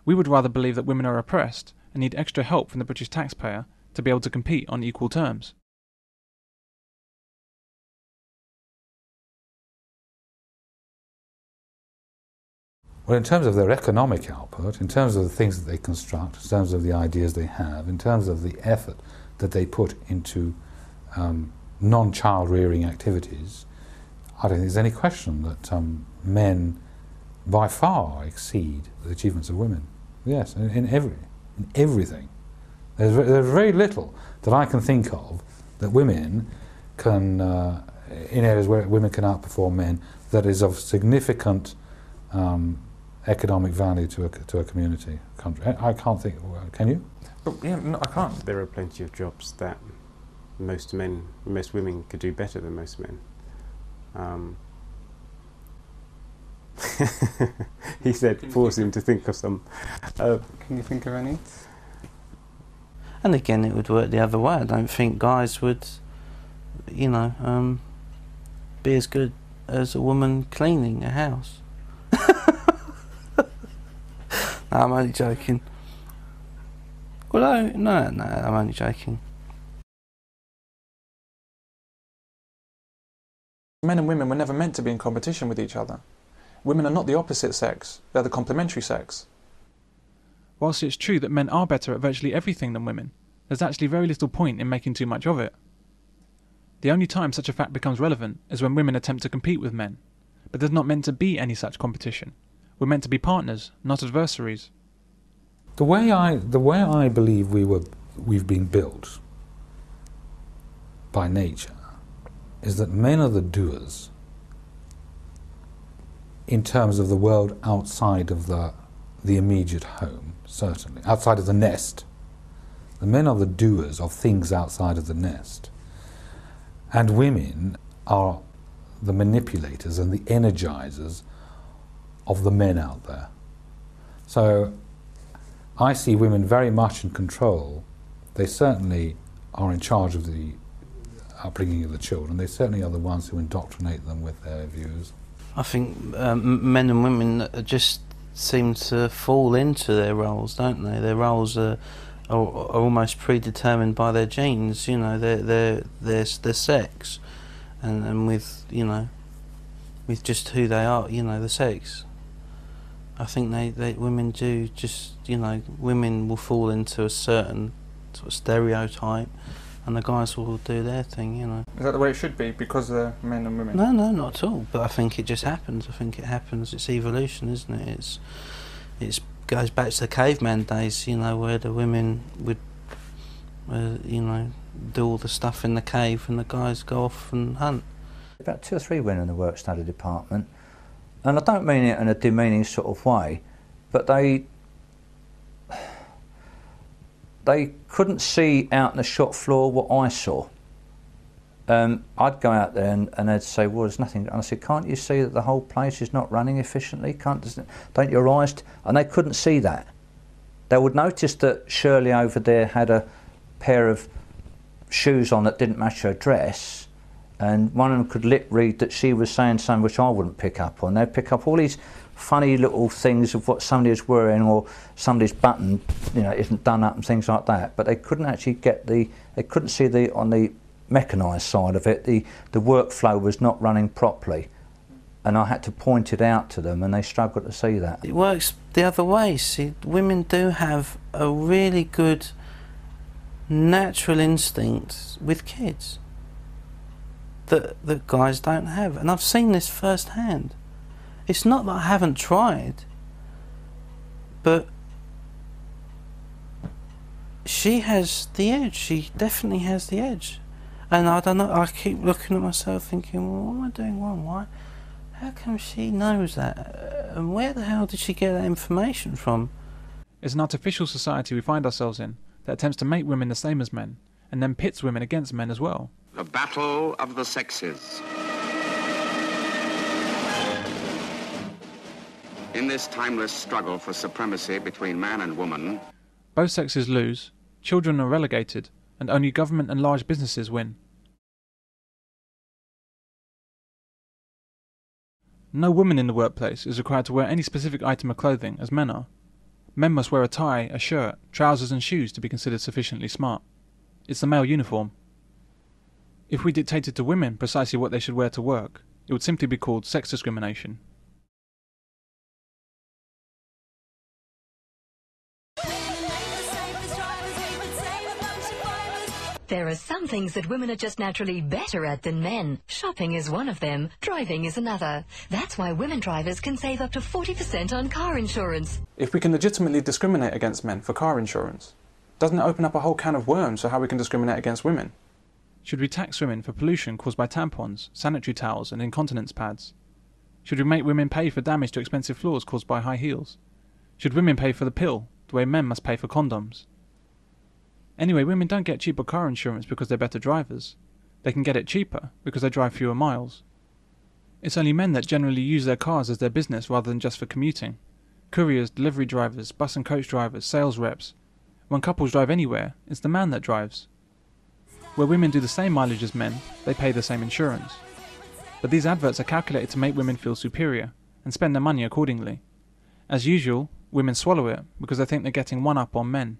We would rather believe that women are oppressed and need extra help from the British taxpayer to be able to compete on equal terms. Well, in terms of their economic output, in terms of the things that they construct, in terms of the ideas they have, in terms of the effort that they put into non-child rearing activities, I don't think there's any question that men by far exceed the achievements of women. Yes, in everything. There's very little that I can think of that women can, in areas where women can outperform men, that is of significant economic value to a community, country. I can't think. Can you? Oh, yeah, no, I can't. There are plenty of jobs that most women could do better than most men. He said, force him to think of some. Can you think of any? And again, it would work the other way. I don't think guys would, you know, be as good as a woman cleaning a house. No, I'm only joking. Well, no, I'm only joking. Men and women were never meant to be in competition with each other. Women are not the opposite sex, they're the complementary sex. Whilst it's true that men are better at virtually everything than women, there's actually very little point in making too much of it. The only time such a fact becomes relevant is when women attempt to compete with men, but there's not meant to be any such competition. We're meant to be partners, not adversaries. The way I believe we've been built by nature is that men are the doers in terms of the world outside of the immediate home, certainly, outside of the nest. The men are the doers of things outside of the nest. And women are the manipulators and the energizers of the men out there. So I see women very much in control. They certainly are in charge of the upbringing of the children. They certainly are the ones who indoctrinate them with their views. I think men and women just seem to fall into their roles, don't they? Their roles are almost predetermined by their genes, you know, their sex, and with, you know, with just who they are, you know, the sex. I think women do just, you know, women will fall into a certain sort of stereotype, and the guys will do their thing, you know. Is that the way it should be, because they're men and women? No, not at all. But I think it just happens. I think it happens. It's evolution, isn't it? It goes back to the caveman days, you know, where the women would, you know, do all the stuff in the cave, and the guys go off and hunt. About 2 or 3 women in the work study department, and I don't mean it in a demeaning sort of way, but they couldn't see out on the shop floor what I saw. I'd go out there and they'd say, well, there's nothing. And I said, can't you see that the whole place is not running efficiently? Don't your eyes? And they couldn't see that. They would notice that Shirley over there had a pair of shoes on that didn't match her dress, and one of them could lip read that she was saying something which I wouldn't pick up on. They'd pick up all these funny little things of what somebody is wearing, or somebody's button, you know, isn't done up and things like that. But they couldn't actually get they couldn't see on the mechanised side of it, the workflow was not running properly. And I had to point it out to them, and they struggled to see that. It works the other way. See, women do have a really good natural instinct with kids that guys don't have. And I've seen this firsthand. It's not that I haven't tried, but she has the edge. She definitely has the edge. And I don't know, I keep looking at myself thinking, well, what am I doing wrong? Why? How come she knows that? And where the hell did she get that information from? It's an artificial society we find ourselves in that attempts to make women the same as men, and then pits women against men as well. The battle of the sexes. In this timeless struggle for supremacy between man and woman, both sexes lose, children are relegated, and only government and large businesses win. No woman in the workplace is required to wear any specific item of clothing as men are. Men must wear a tie, a shirt, trousers and shoes to be considered sufficiently smart. It's the male uniform. If we dictated to women precisely what they should wear to work, it would simply be called sex discrimination. There are some things that women are just naturally better at than men. Shopping is one of them, driving is another. That's why women drivers can save up to 40% on car insurance. If we can legitimately discriminate against men for car insurance, doesn't it open up a whole can of worms for how we can discriminate against women? Should we tax women for pollution caused by tampons, sanitary towels and incontinence pads? Should we make women pay for damage to expensive floors caused by high heels? Should women pay for the pill, the way men must pay for condoms? Anyway, women don't get cheaper car insurance because they're better drivers. They can get it cheaper because they drive fewer miles. It's only men that generally use their cars as their business rather than just for commuting. Couriers, delivery drivers, bus and coach drivers, sales reps. When couples drive anywhere, it's the man that drives. Where women do the same mileage as men, they pay the same insurance. But these adverts are calculated to make women feel superior and spend their money accordingly. As usual, women swallow it because they think they're getting one up on men.